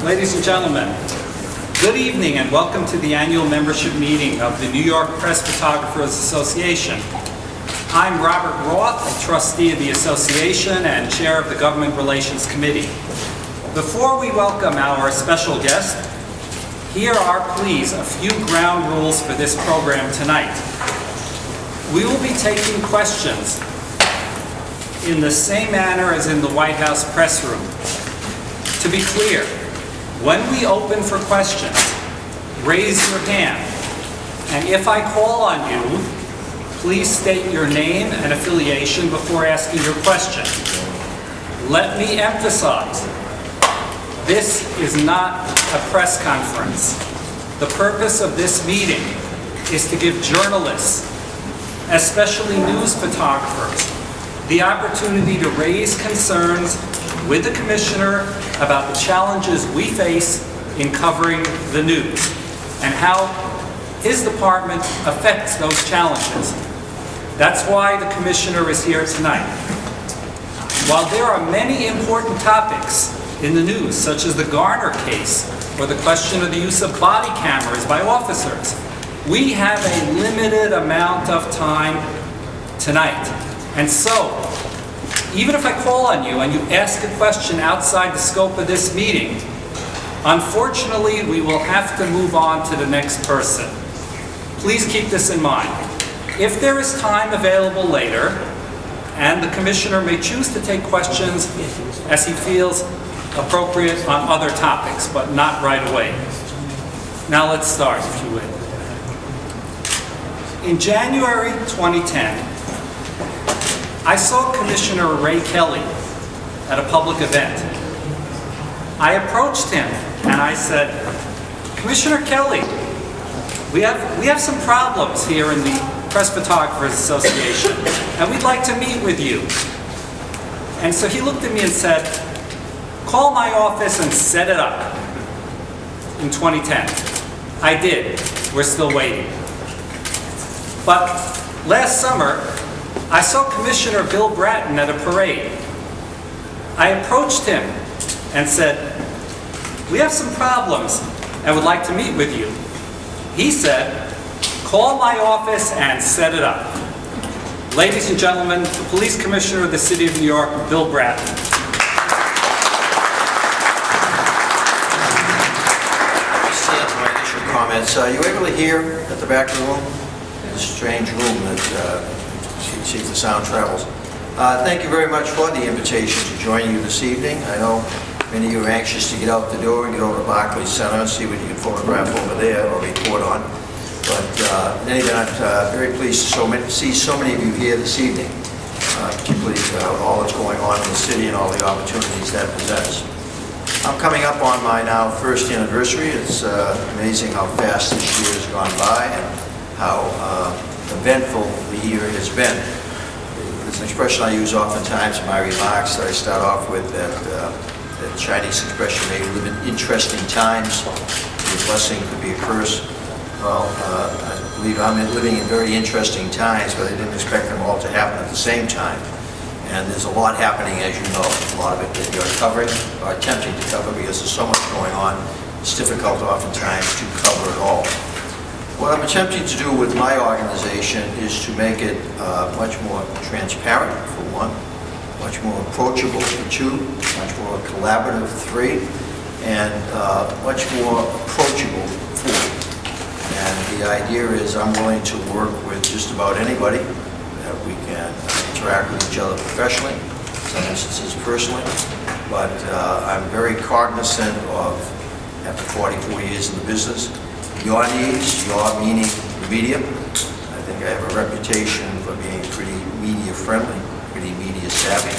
Ladies and gentlemen, good evening and welcome to the annual membership meeting of the New York Press Photographers Association. I'm Robert Roth, a trustee of the association and chair of the Government Relations Committee. Before we welcome our special guest, here are, please, a few ground rules for this program tonight. We will be taking questions in the same manner as in the White House press room. To be clear, when we open for questions, raise your hand, and if I call on you, please state your name and affiliation before asking your question. Let me emphasize, this is not a press conference. The purpose of this meeting is to give journalists, especially news photographers, the opportunity to raise concerns with the Commissioner about the challenges we face in covering the news and how his department affects those challenges. That's why the Commissioner is here tonight. While there are many important topics in the news, such as the Garner case or the question of the use of body cameras by officers, we have a limited amount of time tonight. And so, even if I call on you and you ask a question outside the scope of this meeting, unfortunately, we will have to move on to the next person. Please keep this in mind. If there is time available later, and the Commissioner may choose to take questions as he feels appropriate on other topics, but not right away. Now let's start, if you will. In January 2010, I saw Commissioner Ray Kelly at a public event. I approached him and I said, Commissioner Kelly, we have some problems here in the Press Photographers Association, and we'd like to meet with you. And so he looked at me and said, call my office and set it up in 2010. I did. We're still waiting. But last summer, I saw Commissioner Bill Bratton at a parade. I approached him and said, we have some problems and would like to meet with you. He said, call my office and set it up. Ladies and gentlemen, the Police Commissioner of the City of New York, Bill Bratton. My initial comments. Are you able to hear at the back of the room? It's a strange room that see if the sound travels. Thank you very much for the invitation to join you this evening. I know many of you are anxious to get out the door and get over to Barclays Center and see what you can photograph over there or report on. But in any event, I'm very pleased to see so many of you here this evening, particularly all that's going on in the city and all the opportunities that presents. I'm coming up on my now first anniversary. It's amazing how fast this year has gone by and how eventful the year has been. There's an expression I use oftentimes in my remarks that I start off with, that Chinese expression, may live in interesting times. A blessing could be a curse. Well, I believe I'm living in very interesting times, but I didn't expect them all to happen at the same time. And there's a lot happening, as you know, a lot of it that you're covering, or attempting to cover, because there's so much going on. It's difficult oftentimes to cover it all. What I'm attempting to do with my organization is to make it much more transparent, for one, much more approachable, for two, much more collaborative, three, and much more approachable, four. And the idea is I'm willing to work with just about anybody, that we can interact with each other professionally, in some instances personally, but I'm very cognizant of, after 44 years in the business, your needs, your meaning the media. I think I have a reputation for being pretty media friendly, pretty media savvy.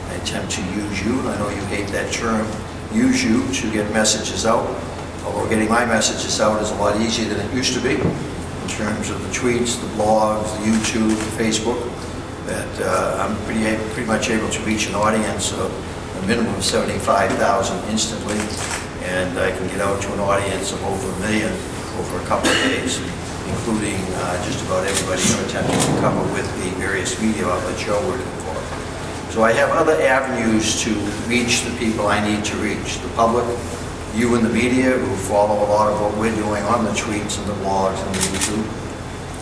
I attempt to use you, and I know you hate that term, use you to get messages out. Although getting my messages out is a lot easier than it used to be in terms of the tweets, the blogs, the YouTube, the Facebook, that I'm pretty much able to reach an audience of a minimum of 75,000 instantly, and I can get out to an audience of over 1 million over a couple of days, including just about everybody you're attempting to cover with the various media outlets you're working for. So I have other avenues to reach the people I need to reach, the public, you in the media who follow a lot of what we're doing on the tweets and the blogs and the YouTube.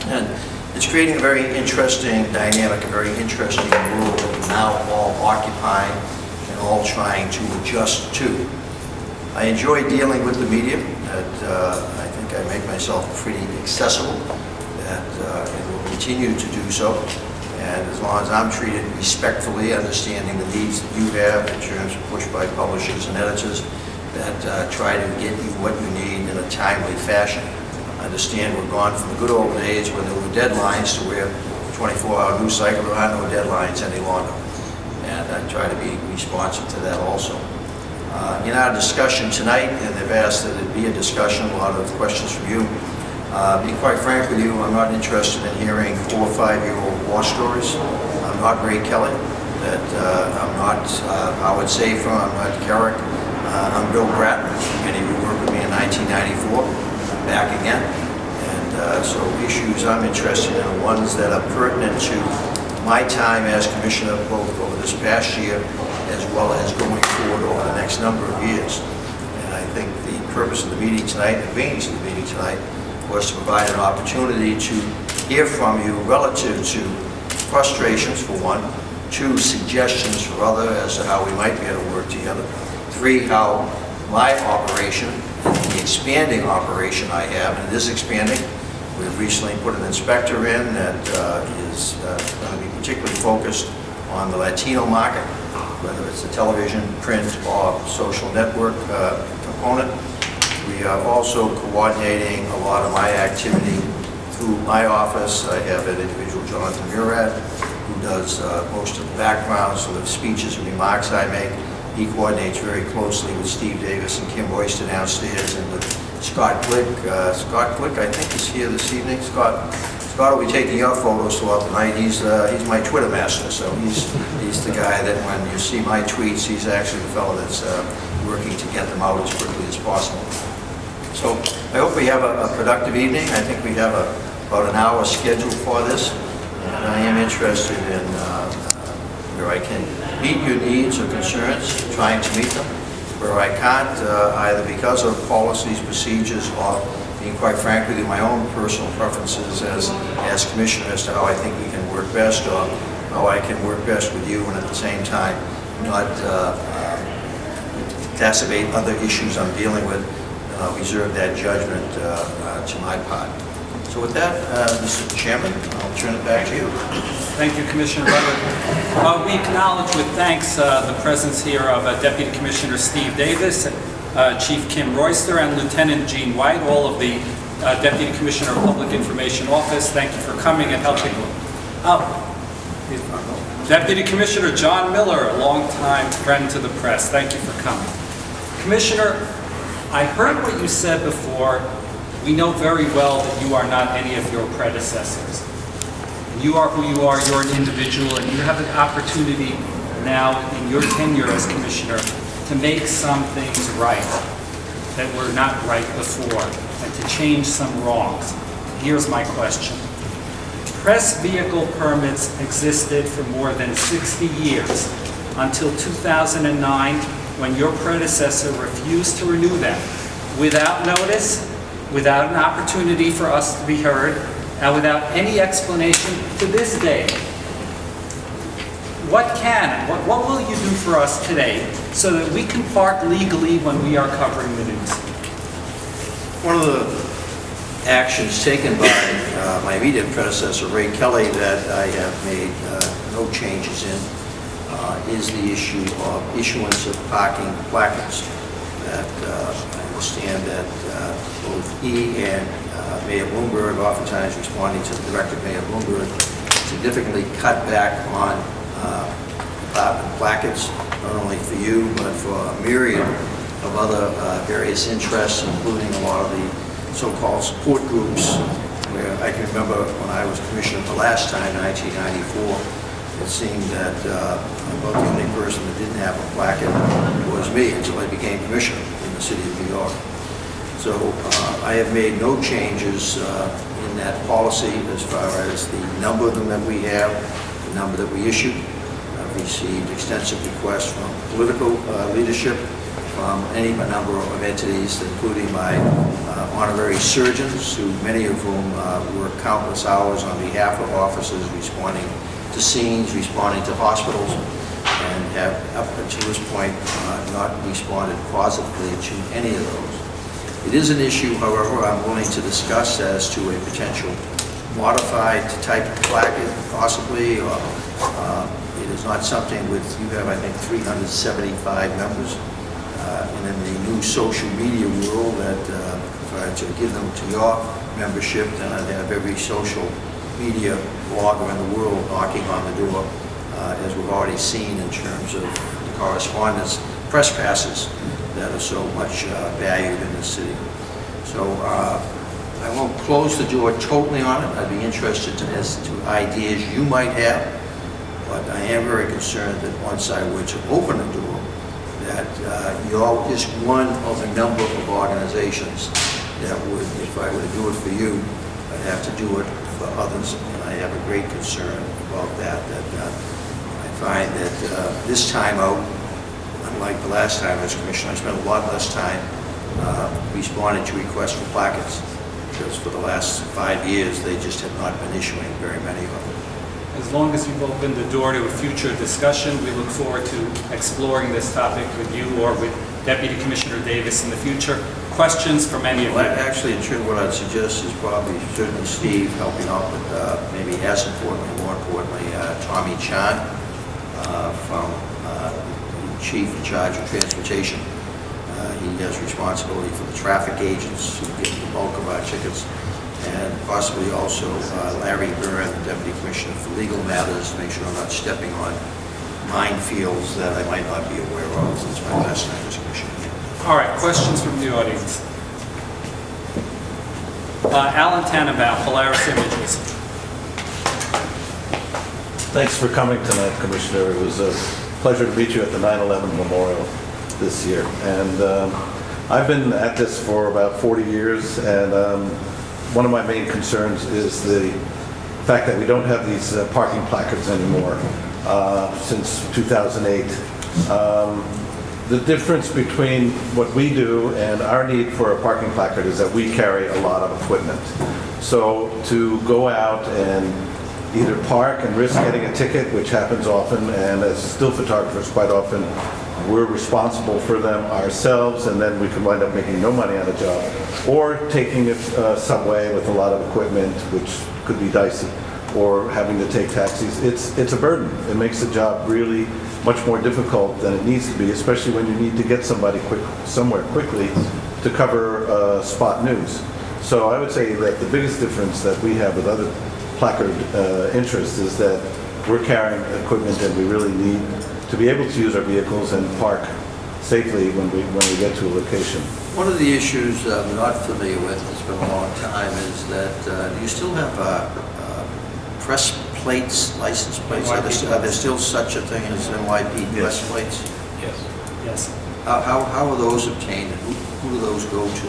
And it's creating a very interesting dynamic, a very interesting world that we're now all occupying and all trying to adjust to. I enjoy dealing with the media. I think I make myself pretty accessible, and will continue to do so. And as long as I'm treated respectfully, understanding the needs that you have in terms of push by publishers and editors that try to get you what you need in a timely fashion. I understand we're gone from the good old days when there were deadlines to where 24-hour news cycle, there are no deadlines any longer. And I try to be responsive to that also. In our discussion tonight, and they've asked that it be a discussion, a lot of questions from you. Be quite frank with you, I'm not interested in hearing 4- or 5-year-old war stories. I'm not Ray Kelly. I'm not Howard Safer. I'm not Carrick. I'm Bill Bratton. Many of you worked with me in 1994. I'm back again. And so issues I'm interested in are ones that are pertinent to my time as commissioner, both over this past year as well as going forward over the next number of years. And I think the purpose of the meeting tonight, the veins of the meeting tonight, was to provide an opportunity to hear from you relative to frustrations, for one, 2, suggestions for other as to how we might be able to work together, 3, how my operation, the expanding operation I have, and it is expanding. We've recently put an inspector in that is going to be particularly focused on the Latino market, whether it's the television, print, or social network component. We are also coordinating a lot of my activity through my office. I have an individual, Jonathan Murad, who does most of the background, so the speeches and remarks I make. He coordinates very closely with Steve Davis and Kim Oyster downstairs, and with Scott Glick. Scott Glick, I think, is here this evening. Scott will be taking your photos throughout the night. He's my Twitter master, so he's the guy that when you see my tweets, he's actually the fellow that's working to get them out as quickly as possible. So I hope we have a productive evening. I think we have about an hour scheduled for this, and I am interested in where I can meet your needs or concerns, trying to meet them. Where I can't, either because of policies, procedures, or being quite frank with you, my own personal preferences as commissioner as to how I think we can work best, or how I can work best with you, and at the same time not exacerbate other issues I'm dealing with. I'll reserve that judgment to my part. So with that, Mr. Chairman, I'll turn it back to you. Thank you, Commissioner Butler. We acknowledge with thanks the presence here of Deputy Commissioner Steve Davis, Chief Kim Royster, and Lieutenant Gene White, all of the Deputy Commissioner of Public Information Office. Thank you for coming and helping. Deputy Commissioner John Miller, a longtime friend to the press. Thank you for coming. Commissioner, I heard what you said before. We know very well that you are not any of your predecessors. You are who you are, you're an individual, and you have an opportunity now in your tenure as commissioner to make some things right that were not right before and to change some wrongs. Here's my question. Press vehicle permits existed for more than 60 years until 2009, when your predecessor refused to renew them without notice, without an opportunity for us to be heard, and without any explanation to this day. What will you do for us today so that we can park legally when we are covering the news? One of the actions taken by my immediate predecessor, Ray Kelly, that I have made no changes in is the issue of issuance of parking placards. That I understand that both he and Mayor Bloomberg, oftentimes responding to the director, Mayor Bloomberg, significantly cut back on department placards, not only for you, but for a myriad of other various interests, including a lot of the so-called support groups, where I can remember when I was commissioner the last time, 1994, it seemed that about the only person that didn't have a placard was me until I became commissioner in the city of New York. So I have made no changes in that policy as far as the number of them that we have, the number that we issue. I've received extensive requests from political leadership from any number of entities, including my honorary surgeons, who many of whom work countless hours on behalf of officers responding to scenes, responding to hospitals, and have up until this point not responded positively to any of those. It is an issue, however, I'm willing to discuss as to a potential modified type of placard, possibly, or it is not something with, you have, I think, 375 members, and in the new social media world that if I were to give them to your membership, then I'd have every social media blogger in the world knocking on the door, as we've already seen in terms of the correspondence, press passes that are so much valued in the city. So I won't close the door totally on it. I'd be interested as to ideas you might have, but I am very concerned that once I were to open a door, that you're just one of a number of organizations that would, if I were to do it for you, I'd have to do it for others, and I have a great concern about that. I find that this time out, unlike the last time as Commissioner, I spent a lot less time responding to requests for placards, because for the last 5 years, they just have not been issuing very many of them. As long as you've opened the door to a future discussion, we look forward to exploring this topic with you or with Deputy Commissioner Davis in the future. Questions from any of you? Well, actually, in truth, what I'd suggest is probably certainly Steve helping out with, maybe as importantly, more importantly, Tommy Chan from Chief in charge of transportation. He has responsibility for the traffic agents who get the bulk of our tickets, and possibly also Larry Byrne, Deputy Commissioner for Legal Matters, to make sure I'm not stepping on minefields that I might not be aware of since my last time as Commissioner. All right, questions from the audience. Alan Tannenbaum, Polaris Images. Thanks for coming tonight, Commissioner. It was a pleasure to meet you at the 9/11 Memorial this year. And I've been at this for about 40 years, and one of my main concerns is the fact that we don't have these parking placards anymore since 2008. The difference between what we do and our need for a parking placard is that we carry a lot of equipment. So to go out and either park and risk getting a ticket, which happens often, and as still photographers quite often, we're responsible for them ourselves, and then we can wind up making no money on a job, or taking a subway with a lot of equipment, which could be dicey, or having to take taxis. It's a burden. It makes the job really much more difficult than it needs to be, especially when you need to get somebody somewhere quickly to cover spot news. So I would say that the biggest difference that we have with other placard interests is that we're carrying equipment and we really need to be able to use our vehicles and park safely when we get to a location. One of the issues I'm not familiar with, it's been a long time, is that you still have press plates, license plates. Are there still such a thing as NYPD press plates? Yes. Yes. How are those obtained? Who do those go to?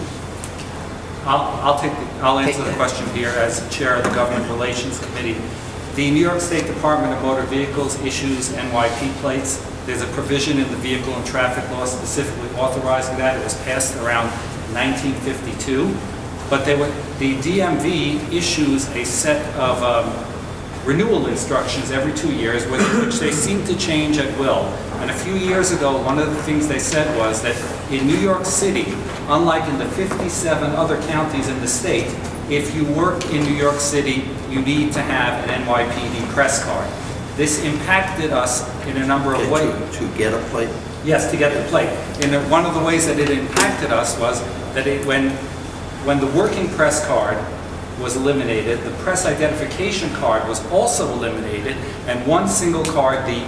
I'll answer the question here as chair of the Government Relations Committee. The New York State Department of Motor Vehicles issues NYP plates. There's a provision in the Vehicle and Traffic Law specifically authorizing that. It was passed around 1952. But the DMV issues a set of renewal instructions every 2 years, which they seem to change at will. And a few years ago, one of the things they said was that in New York City, unlike in the 57 other counties in the state, if you work in New York City, you need to have an NYPD press card. This impacted us in a number of ways. To get a plate? Yes, to get the plate. And one of the ways that it impacted us was that when the working press card was eliminated, the press identification card was also eliminated, and one single card, the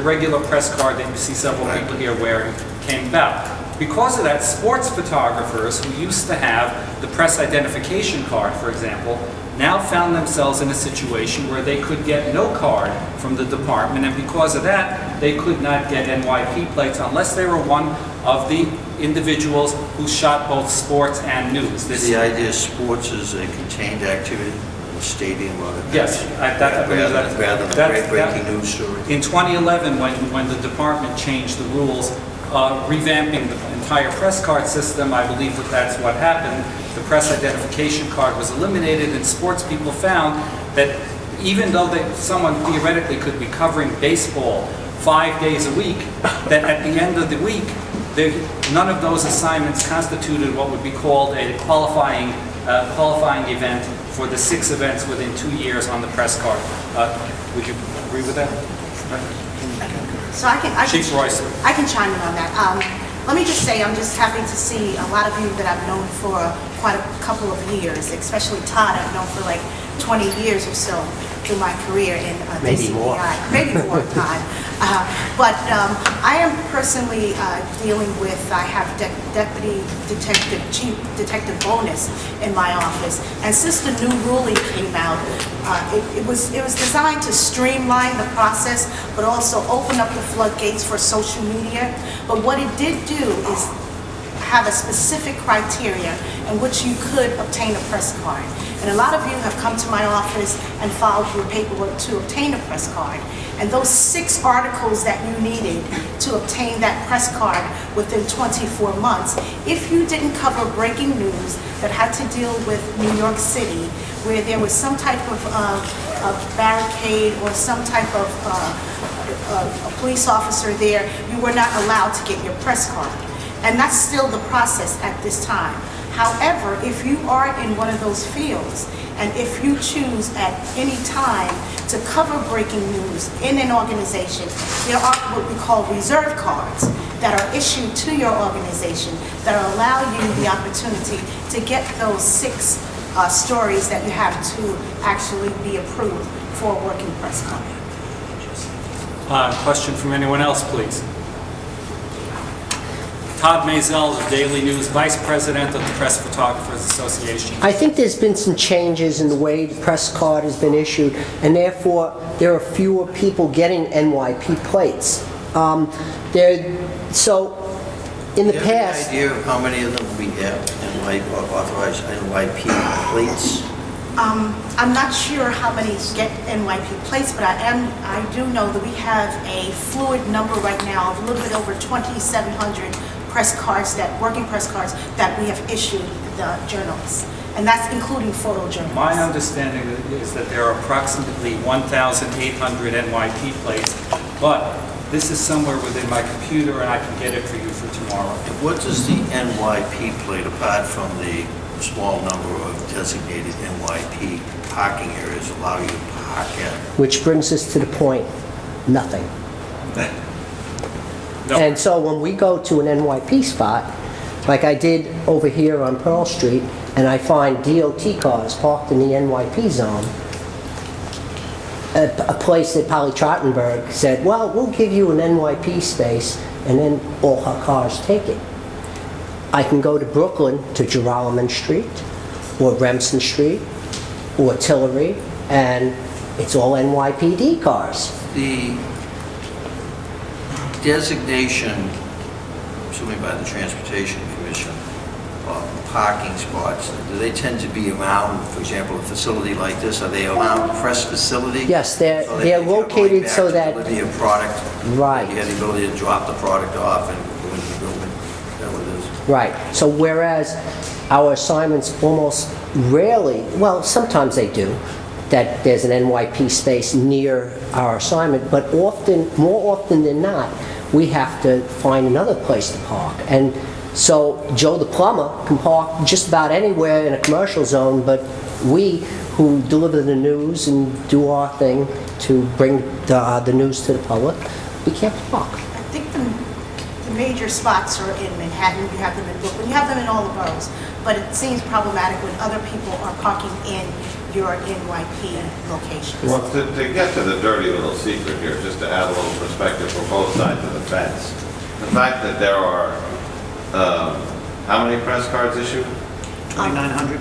regular press card that you see several people here wearing, came about. Because of that, sports photographers who used to have the press identification card, for example, now found themselves in a situation where they could get no card from the department, and because of that, they could not get NYP plates unless they were one of the individuals who shot both sports and news. The idea of sports is a contained activity in the stadium or the yes, rather than a breaking news story. In 2011, when the department changed the rules revamping the entire press card system. I believe that that's what happened. The press identification card was eliminated, and sports people found that even though someone theoretically could be covering baseball 5 days a week, that at the end of the week, none of those assignments constituted what would be called a qualifying event for the 6 events within 2 years on the press card. Would you agree with that? So Chief Royce. I can chime in on that. Let me just say, I'm just happy to see a lot of you that I've known for quite a couple of years, especially Todd, I've known for like 20 years or so through my career in Maybe more. Maybe more, Todd. But I am personally dealing with, I have Deputy Detective, Chief Detective Bonus in my office. And since the new ruling came out, it was designed to streamline the process, but also open up the floodgates for social media. But what it did do is have a specific criteria in which you could obtain a press card. And a lot of you have come to my office and filed your paperwork to obtain a press card. And those 6 articles that you needed to obtain that press card within 24 months, if you didn't cover breaking news that had to deal with New York City, where there was some type of barricade or some type of a police officer there, you were not allowed to get your press card. And that's still the process at this time. However, if you are in one of those fields, and if you choose at any time to cover breaking news in an organization, there are what we call reserve cards that are issued to your organization that allow you the opportunity to get those 6 stories that you have to actually be approved for a working press card. Question from anyone else, please? Todd Maisel of Daily News, Vice President of the Press Photographers Association. I think there's been some changes in the way the press card has been issued, and therefore there are fewer people getting NYP plates. So in the Do you have past, an idea of how many of them we have authorized NYP plates? I'm not sure how many get NYP plates, but I do know that we have a fluid number right now of a little bit over 2,700 press cards, working press cards that we have issued the journalists, and that's including photojournalists. My understanding is that there are approximately 1,800 NYP plates, but this is somewhere within my computer, and I can get it for you for tomorrow. What does the NYP plate, apart from the small number of designated NYP parking areas, allow you to park at? which brings us to the point, nothing. No. And so when we go to an NYP spot, like I did over here on Pearl Street, and I find DOT cars parked in the NYP zone, a place that Polly Trottenberg said, well, we'll give you an NYP space, and then all her cars take it. I can go to Brooklyn, to Geralman Street, or Remsen Street, or Tillery, and it's all NYPD cars. The designation, assuming by the Transportation Commission, of parking spots, do they tend to be around, for example, a facility like this? Are they around a press facility? Yes, they're So that they're if you're going located back so to that, deliver your product, right. you have the ability to drop the product off and go into the building. Is that what it is? Right. So whereas our assignments almost rarely, well, sometimes they do, that there's an NYP space near our assignment, but more often than not, we have to find another place to park. And so Joe the plumber can park just about anywhere in a commercial zone, but we who deliver the news and do our thing to bring the news to the public, we can't park. I think the major spots are in Manhattan, you have them in Brooklyn, you have them in all the boroughs, but it seems problematic when other people are parking in your NYP locations. Well, to get to the dirty little secret here, just to add a little perspective for both sides of the fence, the fact that there are, how many press cards issued? 2,900?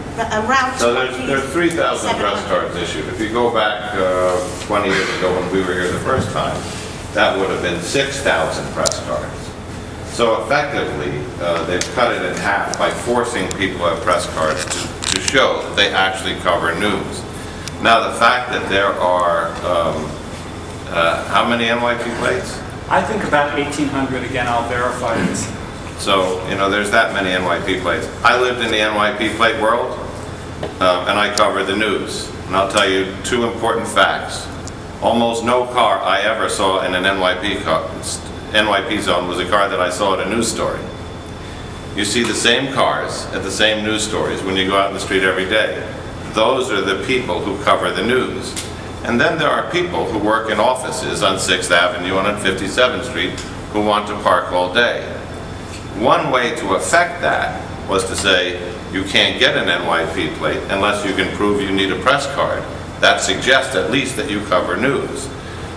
Around So there's 3,000 press 2,700. cards issued. If you go back 20 years ago when we were here the first time, that would have been 6,000 press cards. So effectively, they've cut it in half by forcing people who have press cards to show that they actually cover news. Now, the fact that there are, how many NYP plates? I think about 1,800. Again, I'll verify this. So, there's that many NYP plates. I lived in the NYP plate world, and I cover the news. And I'll tell you two important facts. Almost no car I ever saw in an NYP zone was a car that I saw at a news story. You see the same cars at the same news stories when you go out in the street every day. Those are the people who cover the news. And then there are people who work in offices on 6th Avenue and on 57th Street who want to park all day. One way to affect that was to say, you can't get an NYP plate unless you can prove you need a press card. That suggests at least that you cover news.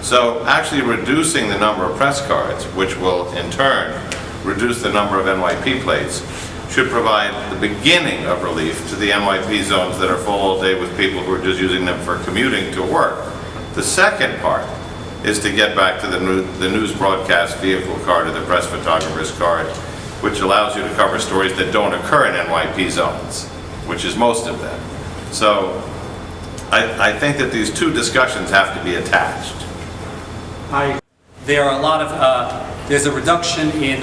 So actually reducing the number of press cards, which will in turn reduce the number of NYP plates, should provide the beginning of relief to the NYP zones that are full all day with people who are just using them for commuting to work. The second part is to get back to the news broadcast vehicle card or the press photographer's card, which allows you to cover stories that don't occur in NYP zones, which is most of them. So I think that these two discussions have to be attached. There are a lot of, there's a reduction in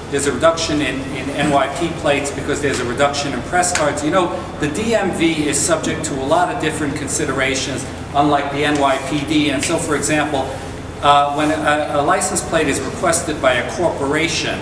NYP plates because there's a reduction in press cards. The DMV is subject to a lot of different considerations, unlike the NYPD. And so, for example, when a license plate is requested by a corporation,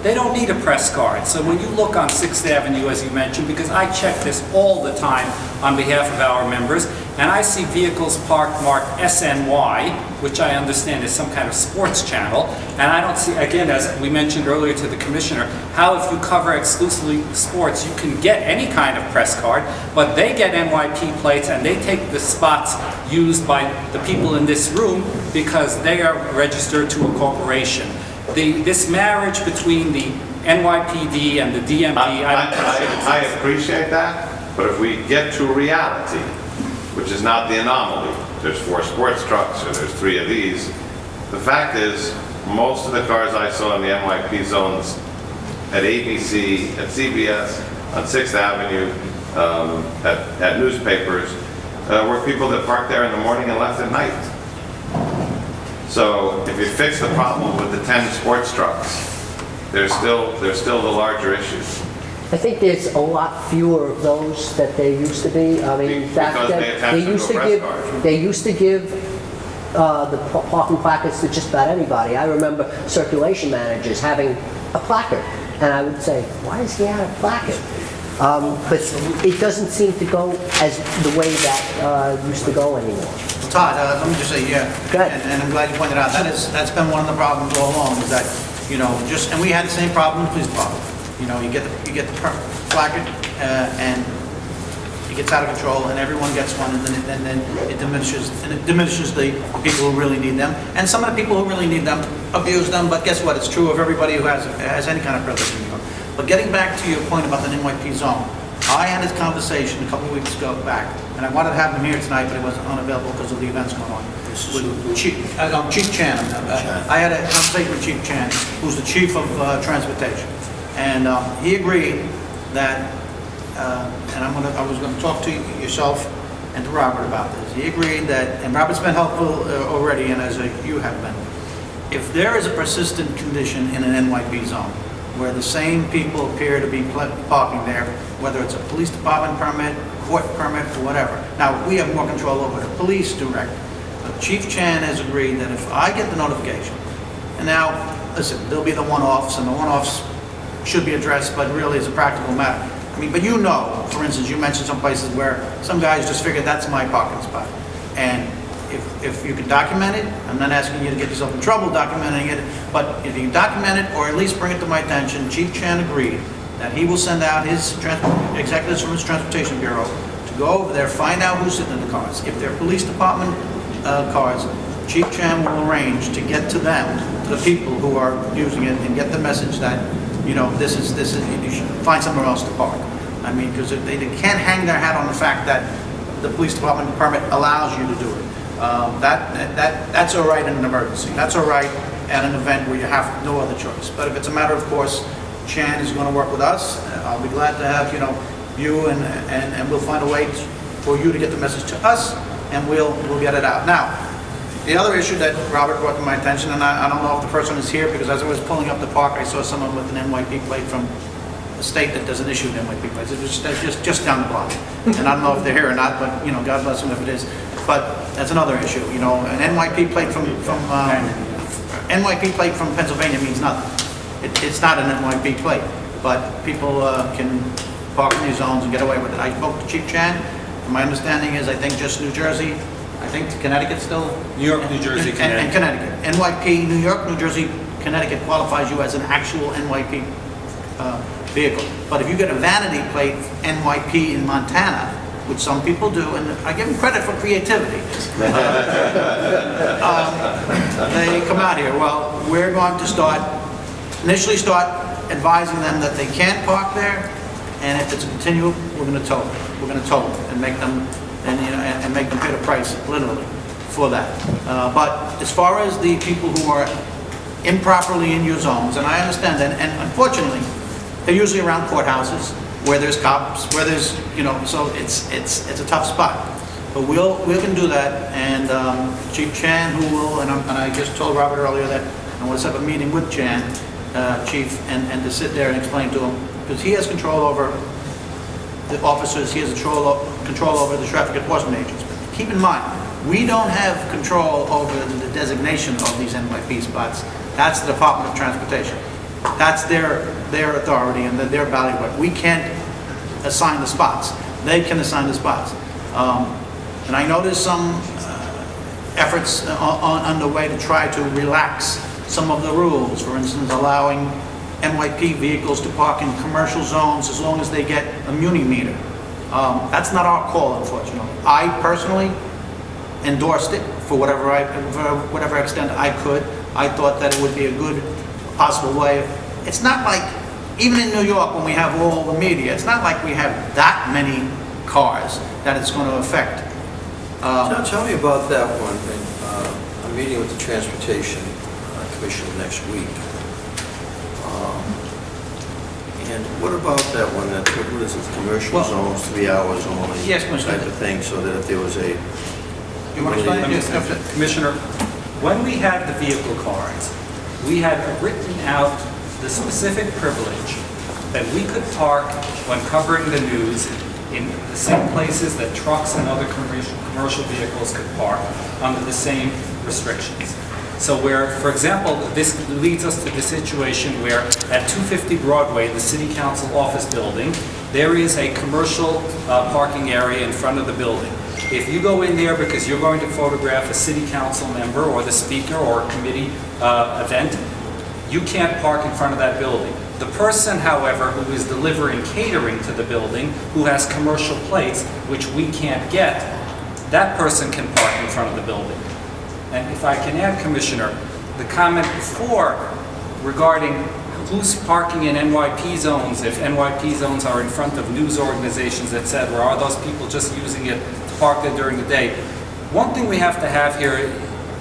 they don't need a press card. So when you look on 6th Avenue, as you mentioned, because I check this all the time on behalf of our members, and I see vehicles parked marked SNY, which I understand is some kind of sports channel, and I don't see, again, as we mentioned earlier to the Commissioner, how if you cover exclusively sports, you can get any kind of press card, but they get NYP plates and they take the spots used by the people in this room because they are registered to a corporation. This marriage between the NYPD and the DMV, I appreciate that, but if we get to reality, which is not the anomaly, there's 4 sports trucks or there's 3 of these, the fact is most of the cars I saw in the NYP zones at ABC, at CBS, on 6th Avenue, at newspapers, were people that parked there in the morning and left at night. So if you fix the problem with the 10 sports trucks, there's still the larger issues. I think there's a lot fewer of those that there used to be. I mean, Because they used to give the parking placards to just about anybody. I remember circulation managers having a placard, and I would say, why does he have a placard? But it doesn't seem to go as the way that used to go anymore. Todd, let me just say, yeah, Go ahead. and I'm glad you pointed out, that's been one of the problems all along, is that, and we had the same problem in the police department. You get the placard, and it gets out of control, and everyone gets one, and then it diminishes the people who really need them. And some of the people who really need them abuse them, but guess what? It's true of everybody who has any kind of privilege in New York. But getting back to your point about the NYP zone, I had this conversation a couple of weeks ago back, and I wanted to have him here tonight, but he wasn't unavailable because of the events going on. With Chief Chan. I had a conversation with Chief Chan, who's the chief of transportation, and he agreed that, and I was going to talk to yourself and to Robert about this. He agreed that, and Robert's been helpful already, and as you have been, if there is a persistent condition in an NYP zone, where the same people appear to be parking there, whether it's a police department permit, court permit, or whatever. Now, we have more control over the police director. But Chief Chan has agreed that if I get the notification, and now, listen, there'll be the one-offs, and the one-offs should be addressed, but really it's a practical matter. I mean, but for instance, you mentioned some places where some guys just figured that's my parking spot. And if you can document it, I'm not asking you to get yourself in trouble documenting it, but if you can document it or at least bring it to my attention, Chief Chan agreed that he will send out his executives from his transportation bureau to go over there, find out who's sitting in the cars. If they're police department cars, Chief Chan will arrange to get to them, to the people who are using it, and get the message that, this is, you should find somewhere else to park. I mean, because they can't hang their hat on the fact that the police department permit allows you to do it. That's all right in an emergency. That's all right at an event where you have no other choice. But if it's a matter of course, Chan is going to work with us. I'll be glad to have you and we'll find a way for you to get the message to us, and we'll get it out. Now, The other issue that Robert brought to my attention, and I don't know if the person is here, because as I was pulling up the park, I saw someone with an NYP plate from a state that doesn't issue NYP plates. It was just down the block. And I don't know if they're here or not, but, you know, God bless them if it is. But that's another issue, you know, an NYP plate from NYP plate from Pennsylvania means nothing. It's not an NYP plate, but people can park in these zones and get away with it. I spoke to Chief Chan, and my understanding is, I think just New Jersey, I think Connecticut still? New York, New Jersey, Connecticut. And Connecticut. NYP, New York, New Jersey, Connecticut qualifies you as an actual NYP vehicle. But if you get a vanity plate, NYP in Montana, which some people do, and I give them credit for creativity, they come out here. Well, we're going to initially start advising them that they can't park there, and if it's a continuum, we're going to tow them. We're going to tow them and make them, and make them pay the price, literally, for that. But as far as the people who are improperly in your zones, and I understand that, and unfortunately, they're usually around courthouses, where there's cops, where there's, you know, so it's a tough spot. But we can do that, and Chief Chan, who will, and I just told Robert earlier that I want to set up a meeting with Chan, Chief, and to sit there and explain to him, because he has control over the officers, he has control over the traffic enforcement agents. But keep in mind, we don't have control over the designation of these NYP spots. That's the Department of Transportation. That's their authority and their bailiwick. We can't assign the spots. They can assign the spots. And I know there's some efforts underway to try to relax some of the rules. For instance, allowing NYP vehicles to park in commercial zones as long as they get a muni meter. That's not our call, unfortunately. I personally endorsed it for whatever extent I could. I thought that it would be a good possible way. It's not like, even in New York when we have all the media, it's not like we have that many cars that it's going to affect. Tell me about that one thing. I'm meeting with the Transportation Commissioner next week. And what about that one, that, what is it, commercial zones, 3 hours only? Yes, Commissioner. Type of thing, so that if there was a... You want to explain? Yes, Commissioner, when we had the vehicle cards, we had written out the specific privilege that we could park when covering the news in the same places that trucks and other commercial vehicles could park under the same restrictions. So where, for example, this leads us to the situation where at 250 Broadway, the City Council office building, there is a commercial parking area in front of the building. If you go in there because you're going to photograph a City Council member or the speaker or a committee event, you can't park in front of that building. The person, however, who is delivering catering to the building, who has commercial plates, which we can't get, that person can park in front of the building. And if I can add, Commissioner, the comment before regarding who's parking in NYP zones, if NYP zones are in front of news organizations, etc., are those people just using it to park there during the day? One thing we have to have here,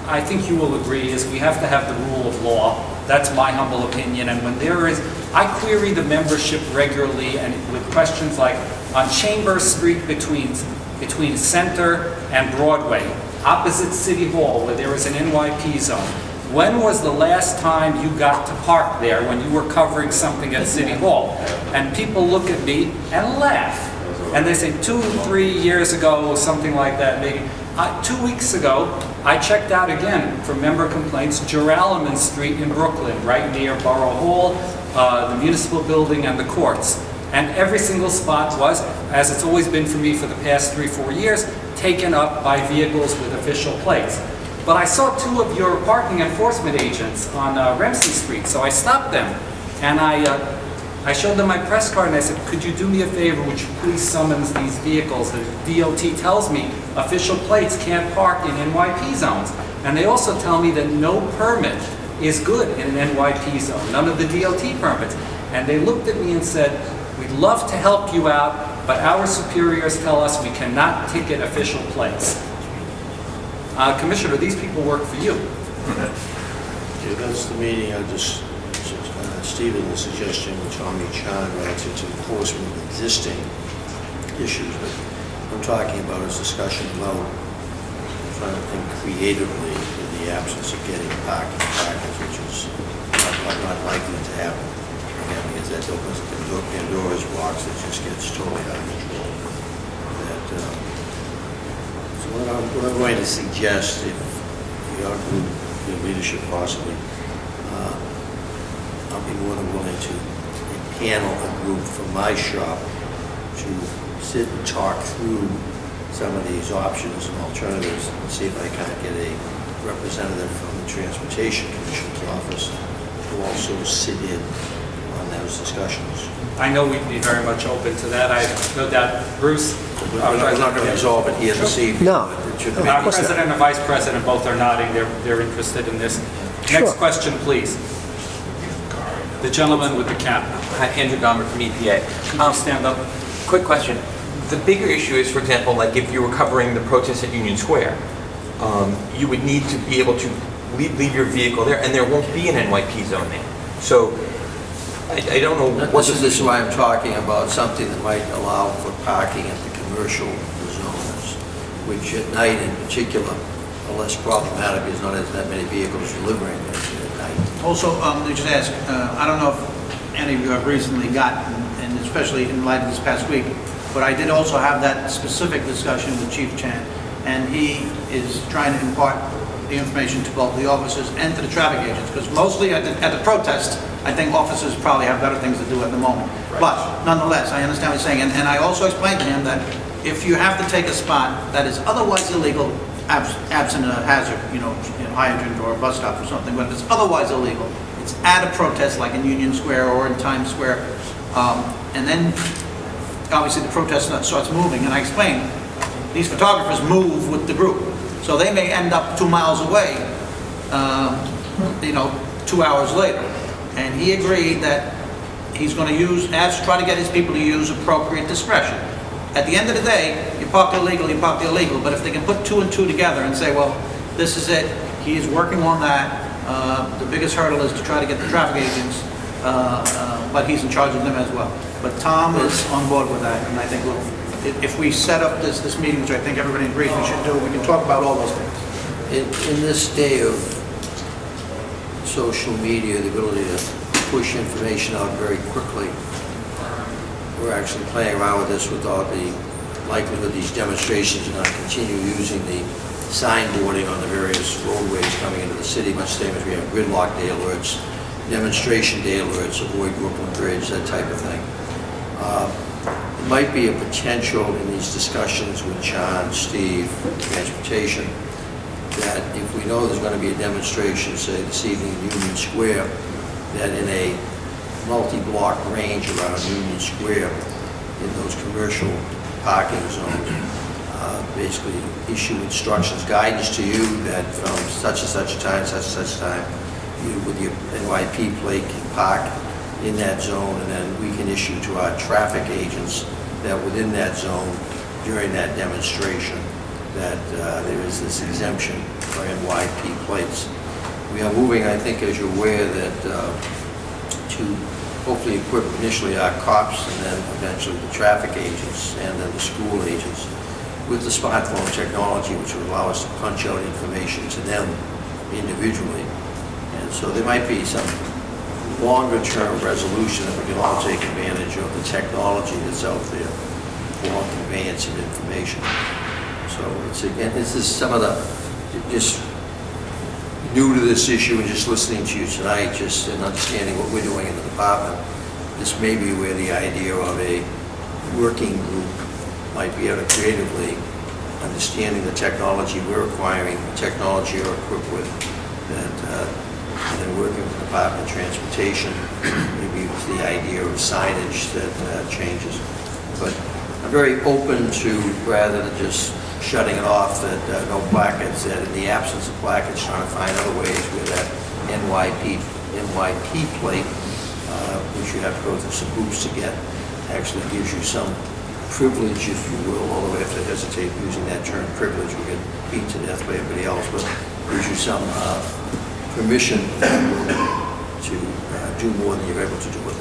I think you will agree, is we have to have the rule of law. That's my humble opinion. And when there is, I query the membership regularly and with questions like on Chambers Street between Center and Broadway, opposite City Hall, where there is an NYP zone. When was the last time you got to park there when you were covering something at City Hall? And people look at me and laugh. And they say 2 or 3 years ago, something like that, maybe. 2 weeks ago, I checked out again for member complaints, Joralemon Street in Brooklyn, right near Borough Hall, the municipal building and the courts. And every single spot was, as it's always been for me for the past 3 or 4 years, taken up by vehicles with official plates. But I saw 2 of your parking enforcement agents on Ramsey Street, so I stopped them. And I showed them my press card and I said, could you do me a favor, would you please summons these vehicles? The DOT tells me official plates can't park in NYP zones. And they also tell me that no permit is good in an NYP zone, none of the DOT permits. And they looked at me and said, we'd love to help you out, but our superiors tell us we cannot ticket official plates. Commissioner, these people work for you. Okay, that's the meeting. I just, Stephen's suggestion with Tommy Chan relative to enforcement of existing issues, but what I'm talking about is discussion about trying to think creatively. the absence of getting parking package, which is not likely to happen. Again, because that opens the Pandora's box, it just gets totally out of control. So what I'm going to suggest, if your group, your leadership possibly, I'll be more than willing to panel a group from my shop to sit and talk through some of these options and alternatives and see if I can't get a representative from the Transportation Commission's office to also sit in on those discussions. I know we'd be very much open to that. I have no doubt, Bruce? We're not going to resolve it here this evening. No. but it should Of be- course not. President and Vice President both are nodding. They're interested in this. Sure. Next question, please. The gentleman with the cap. Hi, Andrew Gomer from EPA. Could you stand up? Quick question. The bigger issue is, for example, like if you were covering the protest at Union Square, you would need to be able to leave your vehicle there, and there won't be an NYP zone there. So I don't know what This is why I'm talking about something that might allow for parking at the commercial zones, which at night in particular are less problematic because not as that many vehicles delivering at night. Also, they just ask, I don't know if any of you have recently gotten, and especially in light of this past week, but I did also have that specific discussion with Chief Chan, and he is trying to impart the information to both the officers and to the traffic agents, because mostly at the protest, I think officers probably have better things to do at the moment. Right. But nonetheless, I understand what you're saying, and I also explained to him that if you have to take a spot that is otherwise illegal, absent a hazard, hydrant or a bus stop or something, but if it's otherwise illegal, it's at a protest like in Union Square or in Times Square, and then obviously the protest starts moving, and I explained, these photographers move with the group, so they may end up 2 miles away, 2 hours later. And he agreed that he's going to try to get his people to use appropriate discretion. At the end of the day, you park illegal, but if they can put 2 and 2 together and say, well, this is it, he is working on that, the biggest hurdle is to try to get the traffic agents, but he's in charge of them as well. But Tom is on board with that, and I think if we set up this meeting, which I think everybody agrees we should do, we can talk about all those things. In this day of social media, the ability to push information out very quickly, we're actually playing around with this without the likelihood these demonstrations are going to continue using the signboarding on the various roadways coming into the city, much the same as we have gridlock day alerts, demonstration day alerts, avoid Brooklyn Bridge, that type of thing. There might be a potential in these discussions with John, Steve, Transportation, that if we know there's going to be a demonstration, say this evening in Union Square, that in a multi-block range around Union Square, in those commercial parking zones, basically issue instructions, guidance to you that from such and such a time, such and such a time, you with your NYP plate can park in that zone, and then we can issue to our traffic agents that within that zone during that demonstration that there is this exemption for NYP plates. We are moving, I think, as you're aware, that to hopefully equip initially our cops and then eventually the traffic agents and then the school agents with the smartphone technology, which would allow us to punch out information to them individually. And so there might be some longer-term resolution that we can all take advantage of the technology that's out there for conveyance of information. So it's, again, this is some of the, just new to this issue and just listening to you tonight, just and understanding what we're doing in the department, this may be where the idea of a working group might be able to creatively understanding the technology we're acquiring, the technology you're equipped with, that and then working with the Department of Transportation, maybe with the idea of signage that changes. But I'm very open to, rather than just shutting it off, that no placards, that in the absence of placards, trying to find other ways where that NYP plate, which you have to go through some hoops to get, actually gives you some privilege, if you will, although I have to hesitate using that term privilege, we get beat to death by everybody else, but gives you some permission to do more than you're able to do at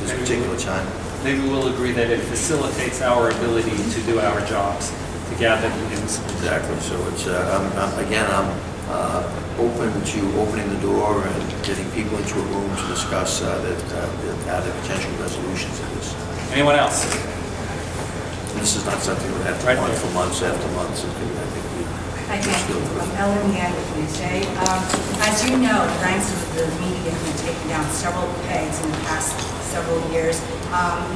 this particular time. Maybe we'll agree that it facilitates our ability to do our jobs, to gather meetings. Exactly. So it's, I'm open to opening the door and getting people into a room to discuss the potential resolutions of this. Anyone else? And this is not something we have to Right go on there. for months after months. Hi, thank you. I'm Ellen Yan with Newsday. As you know, the ranks of the media have been taken down several pegs in the past several years.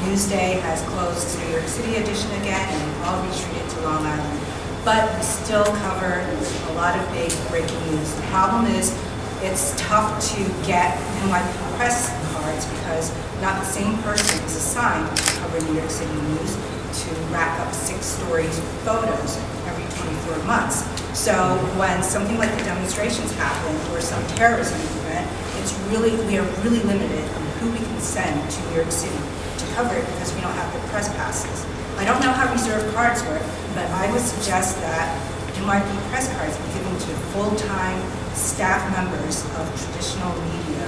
Newsday has closed its New York City edition again, and we've all retreated to Long Island. But we still cover a lot of big breaking news. The problem is it's tough to get NYPD press cards because not the same person is assigned to cover New York City news to rack up 6 stories with photos every 24 months. So when something like the demonstrations happen or some terrorism event, we are really limited on who we can send to New York City to cover it because we don't have the press passes. I don't know how reserve cards work, but I would suggest that NYPD press cards be given to full-time staff members of traditional media,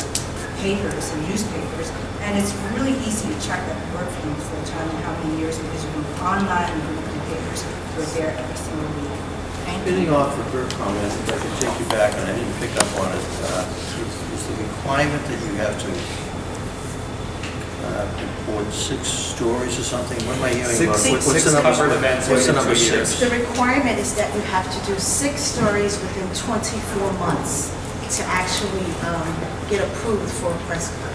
papers and newspapers, and it's really easy to check that we work for them full-time and how many years because we work online and we work in papers. We're there every single week. Thank you. Bidding off of her comment, if I could take you back, and I didn't pick up on it, is the requirement that you have to report 6 stories or something? What am I hearing about? Six What's the number? covered events What's the within number 2 years. 6? The requirement is that you have to do 6 stories within 24 months to actually get approved for a press card.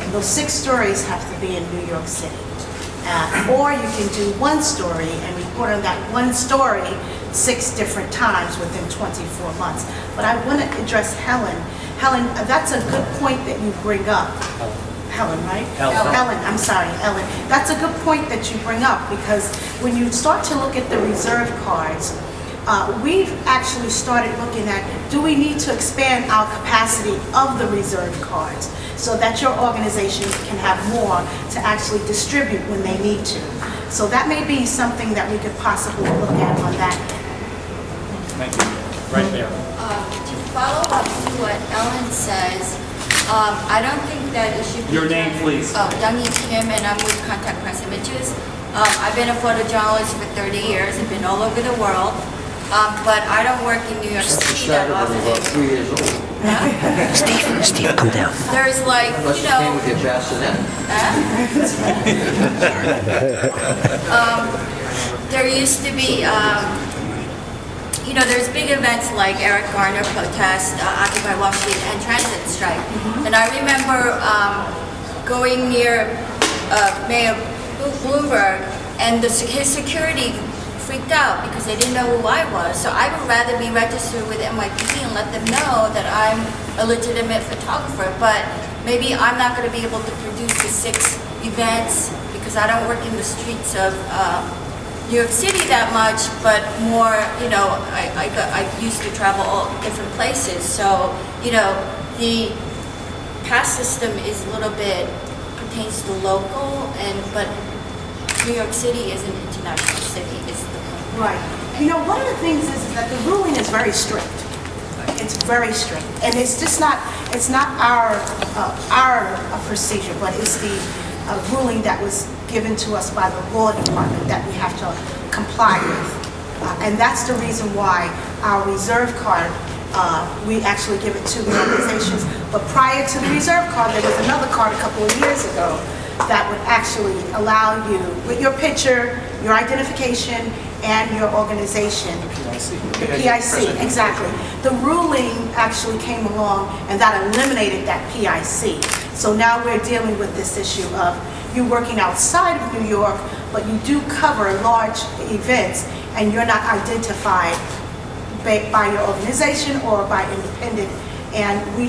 And those 6 stories have to be in New York City. Or you can do 1 story and report on that 1 story 6 different times within 24 months. But I want to address Helen. Helen, that's a good point that you bring up. Helen, right? Ellen, I'm sorry, Ellen. That's a good point that you bring up because when you start to look at the reserve cards, we've actually started looking at, do we need to expand our capacity of the reserve cards so that your organization can have more to actually distribute when they need to? So that may be something that we could possibly look at on that. Thank you. Right there. To follow up to what Ellen says, I don't think that it should be... Your name, please. Young-Yi Kim, and I'm with Contact Press Images. I've been a photojournalist for 30 years. I've been all over the world. But I don't work in New York City that often. About 3 years old. Steve, come down. There's like, Unless you came with your bassinet. There used to be, there's big events like Eric Garner protest, Occupy Wall Street, and transit strike. And I remember going near Mayor Bloomberg, and his security freaked out because they didn't know who I was. So I would rather be registered with NYPD and let them know that I'm a legitimate photographer. But maybe I'm not going to be able to produce the 6 events because I don't work in the streets of New York City that much, but more, I used to travel all different places. So, the pass system is a little bit, pertains to local, but New York City is an international city, is the point. Right. One of the things is that the ruling is very strict. It's very strict. And it's just not, it's not our procedure, but it's the ruling that was given to us by the law department that we have to comply with. And that's the reason why our reserve card, we actually give it to the organizations. But prior to the reserve card, there was another card a couple of years ago that would actually allow you, with your picture, your identification, and your organization. The PIC, exactly. The ruling actually came along and that eliminated that PIC. So now we're dealing with this issue of you working outside of New York, but you do cover large events and you're not identified by your organization or by independent. And we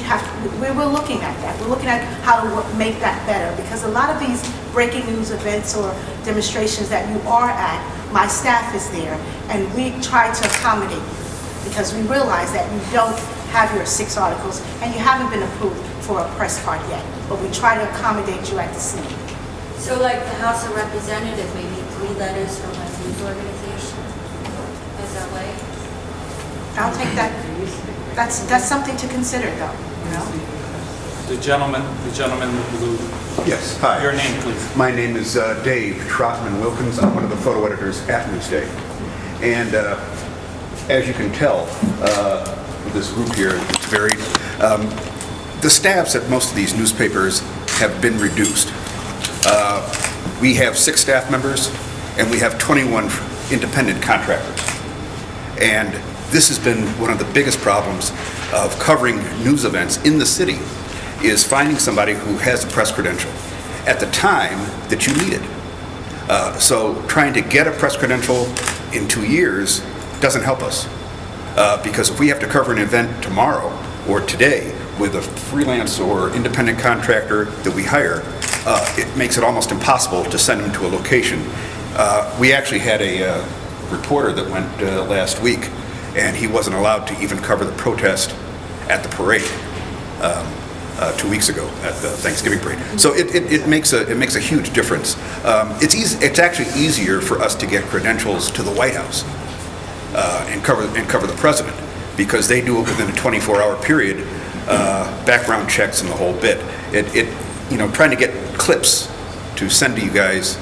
were looking at that. We're looking at how to make that better because a lot of these breaking news events or demonstrations that you are at, my staff is there and we try to accommodate you because we realize that you don't have your 6 articles and you haven't been approved for a press card yet, but we try to accommodate you at the scene. So like the House of Representatives, maybe 3 letters from a news organization? Is that way? I'll take that. That's something to consider though, The gentleman with blue. Yes, hi. Your name, please. My name is Dave Trotman Wilkins. I'm one of the photo editors at Newsday. And as you can tell, this group here. It's varied. The staffs at most of these newspapers have been reduced. We have 6 staff members, and we have 21 independent contractors. And this has been one of the biggest problems of covering news events in the city, is finding somebody who has a press credential at the time that you need it. So trying to get a press credential in 2 years doesn't help us. Because if we have to cover an event tomorrow or today with a freelance or independent contractor that we hire, it makes it almost impossible to send them to a location. We actually had a reporter that went last week, and he wasn't allowed to even cover the protest at the parade 2 weeks ago at the Thanksgiving parade. So it makes a huge difference. It's actually easier for us to get credentials to the White House and cover the president, because they do it within a 24-hour period, background checks and the whole bit. Trying to get clips to send to you guys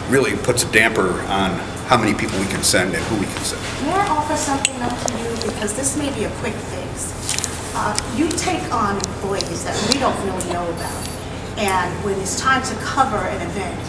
really puts a damper on how many people we can send and who we can send. May I offer something up to you? Because this may be a quick fix. You take on employees that we don't really know about. And when it's time to cover an event,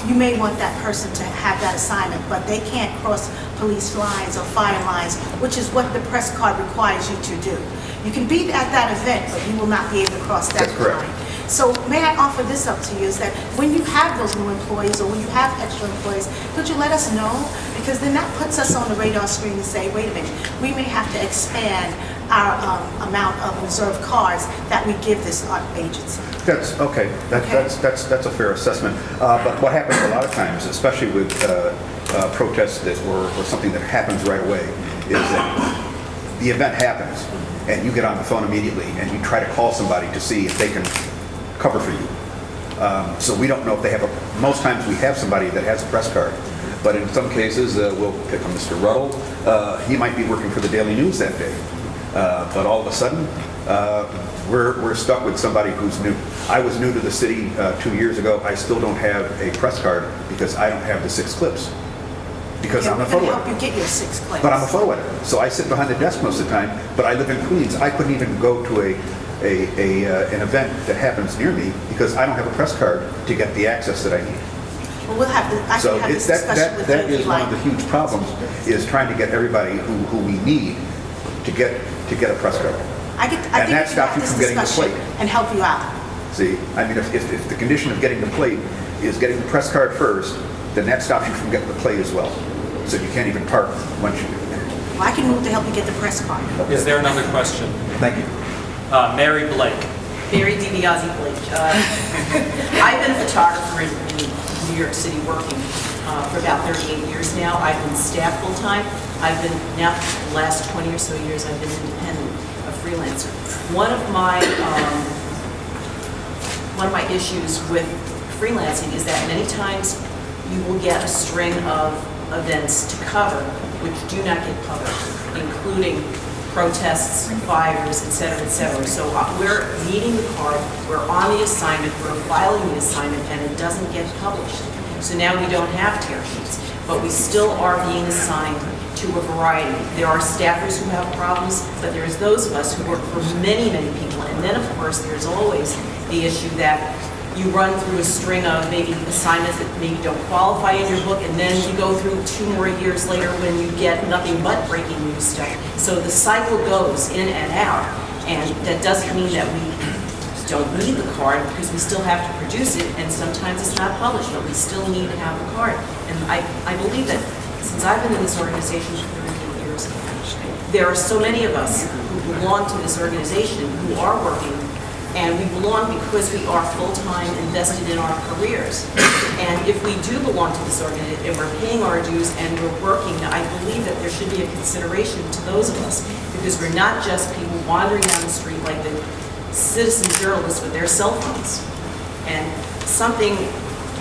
you may want that person to have that assignment, but they can't cross police lines or fire lines, which is what the press card requires you to do. You can be at that event, but you will not be able to cross that That's correct. line. So may I offer this up to you, is that when you have those new employees or when you have extra employees, could you let us know? Because then that puts us on the radar screen and say, wait a minute, we may have to expand our amount of reserve cards that we give this agency. That's okay. That's a fair assessment. But what happens a lot of times, especially with protests or something that happens right away, is that the event happens and you get on the phone immediately and you try to call somebody to see if they can cover for you. So we don't know if they have most times we have somebody that has a press card. But in some cases, we'll pick on Mr. Ruddle. He might be working for the Daily News that day. But all of a sudden, we're stuck with somebody who's new. I was new to the city 2 years ago. I still don't have a press card because I don't have the 6 clips. Because I'm a photo editor. Help you get your 6 clips. But I'm a photo editor, so I sit behind the desk most of the time. But I live in Queens. I couldn't even go to an event that happens near me because I don't have a press card to get the access that I need. Well, we'll have I can have this discussion with you that if you is one like. of the huge problems, is trying to get everybody who we need to get a press card. I think that we can stops have you this from getting the discussion plate. and help you out. See, I mean, if the condition of getting the plate is getting the press card first, then that stops you from getting the plate as well. So you can't even park once you do. Well, I can move to help you get the press card. Is there another question? Thank you. Mary Blake. Mary DiBiase Blake. I've been a photographer in New York City working for about 38 years now. I've been staff full-time. I've been, now for the last 20 or so years, I've been independent, a freelancer. One of my issues with freelancing is that many times you will get a string of events to cover which do not get published, including protests, fires, et cetera, et cetera. So we're needing the card, we're on the assignment, we're filing the assignment, and it doesn't get published. So now we don't have tear sheets, but we still are being assigned to a variety. There are staffers who have problems, but there's those of us who work for many, many people. And then, of course, there's always the issue that you run through a string of maybe assignments that maybe don't qualify in your book, and then you go through 2 more years later when you get nothing but breaking news stuff. So the cycle goes in and out, and that doesn't mean that we don't need the card, because we still have to produce it, and sometimes it's not published, but we still need to have the card. And I believe that since I've been in this organization for 38 years, there are so many of us who belong to this organization who are working, and we belong because we are full-time invested in our careers. And if we do belong to this organization and we're paying our dues and we're working, I believe that there should be a consideration to those of us, because we're not just people wandering down the street like the citizen journalists with their cell phones. And something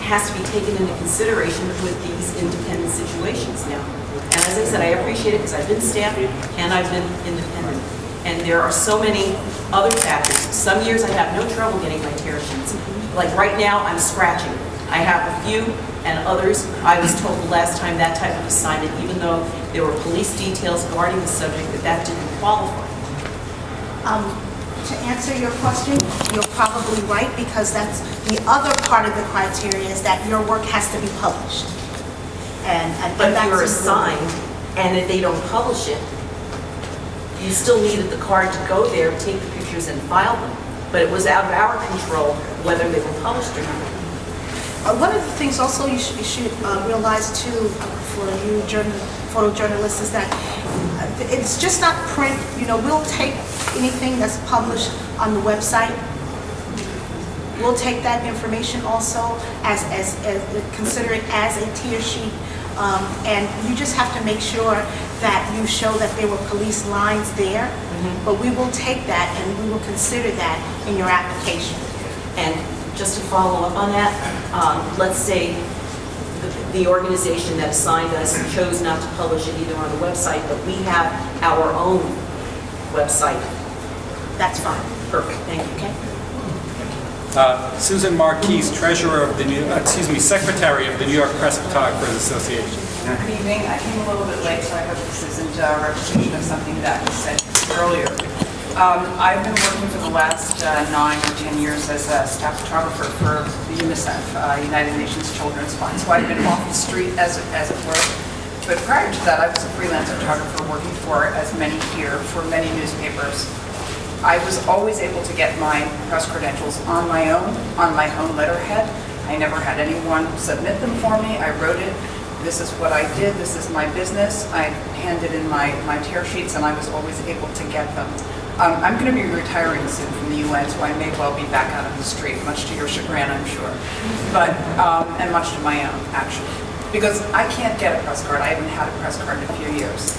has to be taken into consideration with these independent situations now. And as I said, I appreciate it because I've been staff and I've been independent. And there are so many other factors. Some years I have no trouble getting my tear sheets. Like right now, I'm scratching. I have a few, and others, I was told the last time that type of assignment, even though there were police details guarding the subject, that didn't qualify. To answer your question, you're probably right, because that's the other part of the criteria, is that your work has to be published. But if that's you're important. assigned, and if they don't publish it, you still needed the card to go there, take the pictures and file them. But it was out of our control whether they were published or not. One of the things also you should realize too, for you photojournalists, is that it's just not print. We'll take anything that's published on the website. We'll take that information also as consider it as a tier sheet, and you just have to make sure that you show that there were police lines there. But we will take that and we will consider that in your application. And just to follow up on that, let's say the organization that assigned us chose not to publish it either on the website, but we have our own website. That's fine. Perfect, thank you. Okay. Susan Marquis, Secretary of the New York Press Photographers Association. Good evening. I came a little bit late, so I hope this isn't a repetition of something that was said earlier. I've been working for the last 9 or 10 years as a staff photographer for the UNICEF, United Nations Children's Fund. So I've been off the street, as it were. But prior to that, I was a freelance photographer working for, as many here, for many newspapers. I was always able to get my press credentials on my own letterhead. I never had anyone submit them for me. I wrote it. This is what I did. This is my business. I handed in my tear sheets, and I was always able to get them. I'm going to be retiring soon from the UN, so I may well be back out on the street, much to your chagrin, I'm sure, but and much to my own, actually, because I can't get a press card. I haven't had a press card in a few years,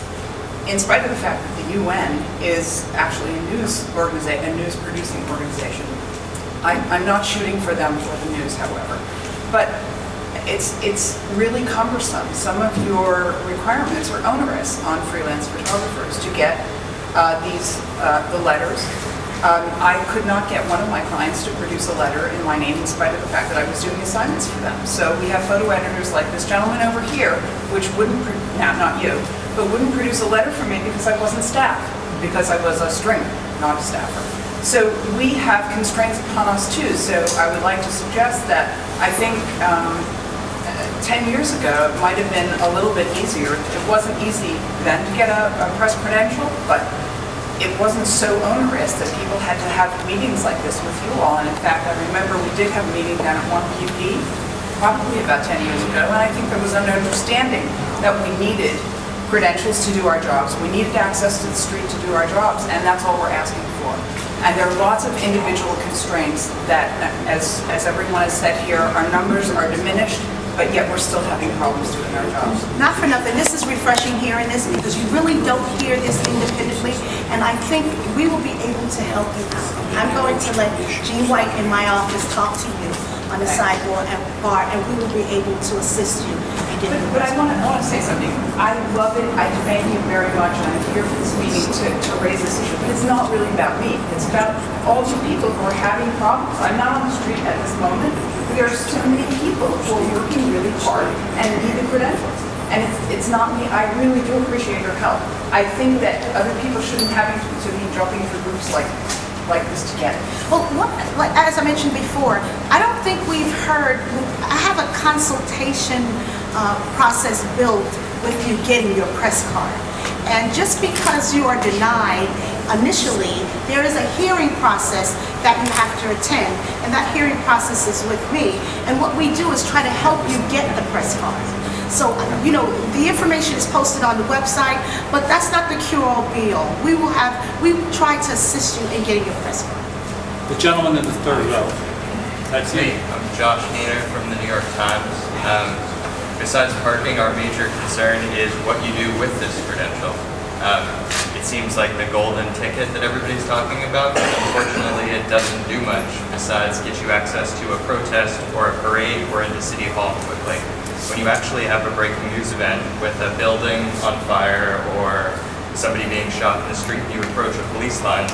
in spite of the fact that the UN is actually a news producing organization. I'm not shooting for them for the news, however, but it's really cumbersome. Some of your requirements are onerous on freelance photographers to get the letters. I could not get one of my clients to produce a letter in my name in spite of the fact that I was doing assignments for them. So we have photo editors like this gentleman over here, which wouldn't, not you, but wouldn't produce a letter for me because I wasn't staff, because I was a stringer, not a staffer. So we have constraints upon us too. So I would like to suggest that I think 10 years ago, it might have been a little bit easier. It wasn't easy then to get a press credential, but it wasn't so onerous that people had to have meetings like this with you all. And in fact, I remember we did have a meeting down at NYPPA, probably about 10 years ago, and I think there was an understanding that we needed credentials to do our jobs. We needed access to the street to do our jobs, and that's all we're asking for. And there are lots of individual constraints that, as everyone has said here, our numbers are diminished, but yet we're still having problems doing our jobs. Not for nothing, this is refreshing hearing this, because you really don't hear this independently, and I think we will be able to help you out. I'm going to let Jean White in my office talk to you on the sideboard and bar, and we will be able to assist you in getting the But I want to say something. I love it. I thank you very much. I'm here for this meeting to raise this issue. But it's not really about me. It's about all the people who are having problems. I'm not on the street at this moment. There are so many people who are working really hard and need the credentials. And it's not me. I really do appreciate your help. I think that other people shouldn't having to be jumping for groups like this to get it. Well, as I mentioned before, I don't think we've heard, I have a consultation process built with you getting your press card. And just because you are denied initially, there is a hearing process that you have to attend, and that hearing process is with me. And what we do is try to help you get the press card. So, the information is posted on the website, but that's not the cure-all be-all. We try to assist you in getting your press card. The gentleman in the third row. That's me. I'm Josh Hainer from the New York Times. Besides parking, our major concern is what you do with this credential. It seems like the golden ticket that everybody's talking about, but unfortunately it doesn't do much besides get you access to a protest or a parade or into City Hall quickly. When you actually have a breaking news event with a building on fire or somebody being shot in the street and you approach a police line,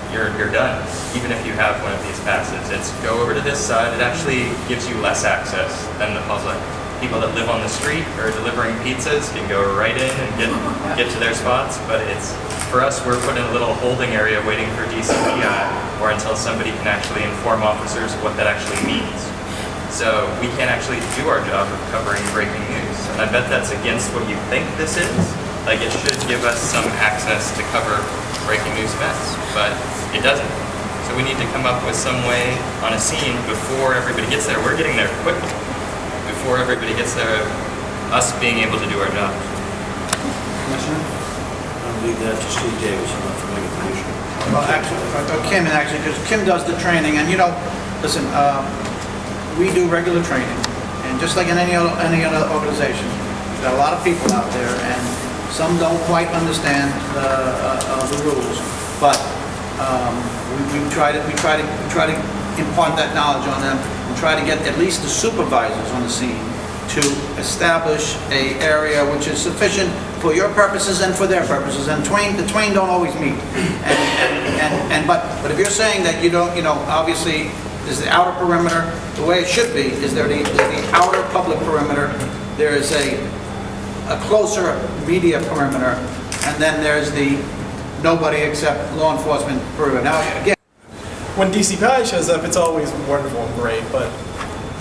you're done, even if you have one of these passes. It's go over to this side. It actually gives you less access than the public. people that live on the street or delivering pizzas can go right in and get to their spots, but it's, for us, we're put in a little holding area waiting for DCPI or until somebody can actually inform officers what that actually means. So we can't actually do our job of covering breaking news. And I bet that's against what you think this is. Like, it should give us some access to cover breaking news events, but it doesn't. So we need to come up with some way on a scene before everybody gets there. We're getting there quickly. Before everybody gets there, us being able to do our job. Commissioner? I'll leave that to Steve Davis, I'm not familiar with the issue. Well, actually, Kim, because Kim does the training, and listen, we do regular training, and just like in any other organization, we've got a lot of people out there, and some don't quite understand the rules, but we try to impart that knowledge on them, and try to get at least the supervisors on the scene to establish a area which is sufficient for your purposes and for their purposes, and the twain don't always meet. But if you're saying that you don't, obviously there's the outer perimeter. The way it should be is there's the outer public perimeter. There is a closer media perimeter, and then there's the nobody except law enforcement perimeter. Now, again, when DCPI shows up, it's always wonderful and great, but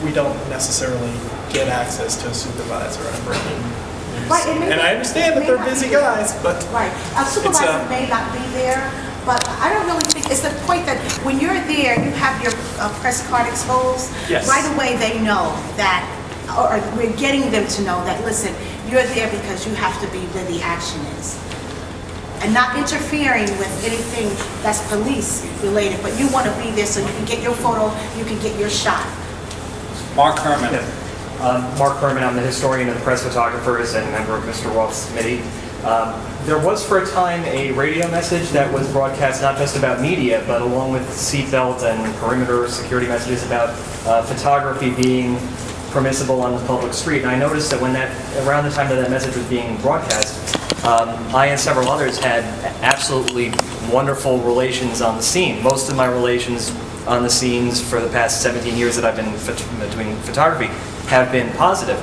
we don't necessarily get access to a supervisor on breaking news. Right, and I understand that they're busy guys, but right, a supervisor may not be there, but I don't really think, it's the point that when you're there, you have your press card exposed, Yes. right away they know that, or we're getting them to know that, listen, you're there because you have to be where the action is. And not interfering with anything that's police related, but you want to be there so you can get your photo, you can get your shot. Mark Herman. Mark Herman, I'm the historian of the press photographers and member of Mr. Roth's committee. There was for a time a radio message that was broadcast not just about media, but along with seatbelt and perimeter security messages about photography being permissible on the public street. And I noticed that around the time that message was being broadcast, I and several others had absolutely wonderful relations on the scene. Most of my relations on the scenes for the past 17 years that I've been doing photography have been positive.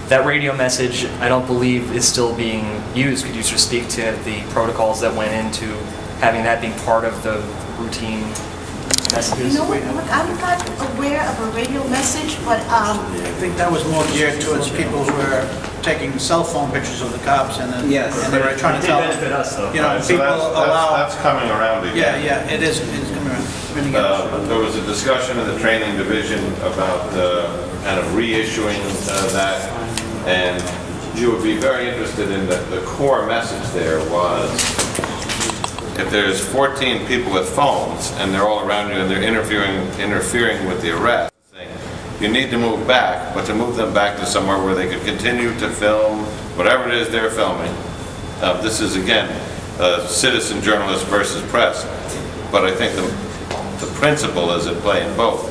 That radio message, I don't believe, is still being used. Could you just speak to the protocols that went into having that being part of the routine messages? You know what, look, I'm not aware of a radio message, but I think that was more geared towards people who were taking cell phone pictures of the cops, and then and they were trying to tell them, benefit us, though. So people allow. that's coming around again. Yeah, it is. It's coming around. There was a discussion in the training division about kind of reissuing that, and you would be very interested in the core message there was, if there's 14 people with phones and they're all around you and they're interfering with the arrest, you need to move back, but to move them back to somewhere where they could continue to film whatever it is they're filming. This is, again, citizen journalist versus press, but I think the principle is at play in both,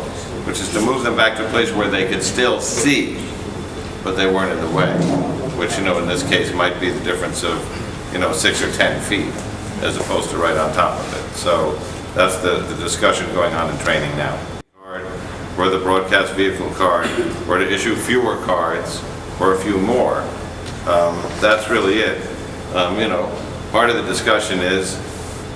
which is to move them back to a place where they could still see, but they weren't in the way, which, in this case might be the difference of, 6 or 10 feet, as opposed to right on top of it. So that's the discussion going on in training now. Or the broadcast vehicle card, or to issue fewer cards, or a few more. That's really it. Part of the discussion is,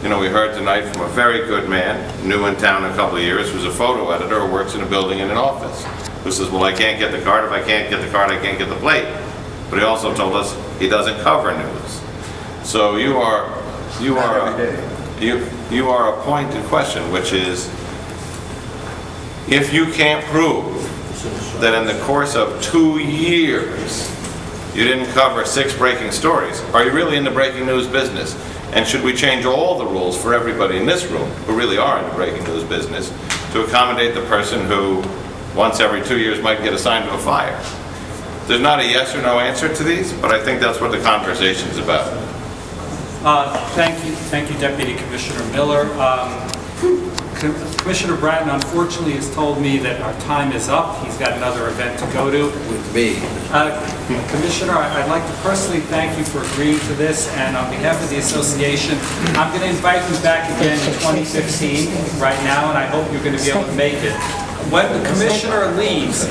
we heard tonight from a very good man, new in town a couple of years, who's a photo editor who works in a building in an office, who says, well, I can't get the card. If I can't get the card, I can't get the plate. But he also told us he doesn't cover news. So you are a pointed question, which is, if you can't prove that in the course of 2 years you didn't cover 6 breaking stories, are you really in the breaking news business? And should we change all the rules for everybody in this room who really are in the breaking news business to accommodate the person who once every 2 years might get assigned to a fire? There's not a yes or no answer to these, but I think that's what the conversation's about. Thank you, Deputy Commissioner Miller. Commissioner Bratton, unfortunately, has told me that our time is up. He's got another event to go to. With me. Commissioner, I'd like to personally thank you for agreeing to this, and on behalf of the association, I'm going to invite you back again in 2015 right now, and I hope you're going to be able to make it. When the commissioner leaves,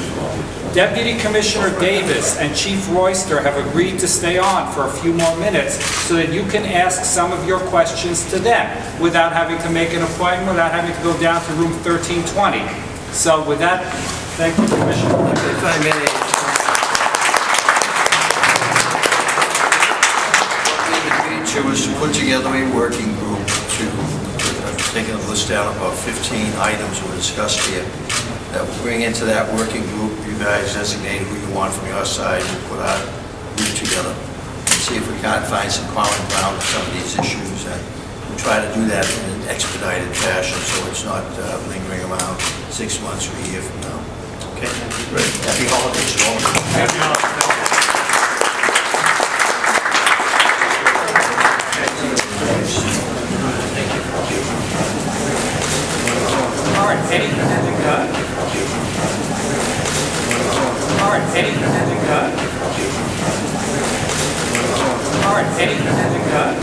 Deputy Commissioner Davis and Chief Royster have agreed to stay on for a few more minutes so that you can ask some of your questions to them without having to make an appointment, without having to go down to room 1320. So with that, thank you, Commissioner. If I may, what we agreed to was to put together a working group to, I've taken a list down of about 15 items we'll discuss here, that we'll bring into that working group. You guys designate who you want from your side, and put our group together, and see if we can't find some common ground on some of these issues, and we'll try to do that in an expedited fashion, so it's not lingering around 6 months or a year from now. Okay? Great. Happy holidays to all. Happy holidays. All right, any, all right, any, all right, any,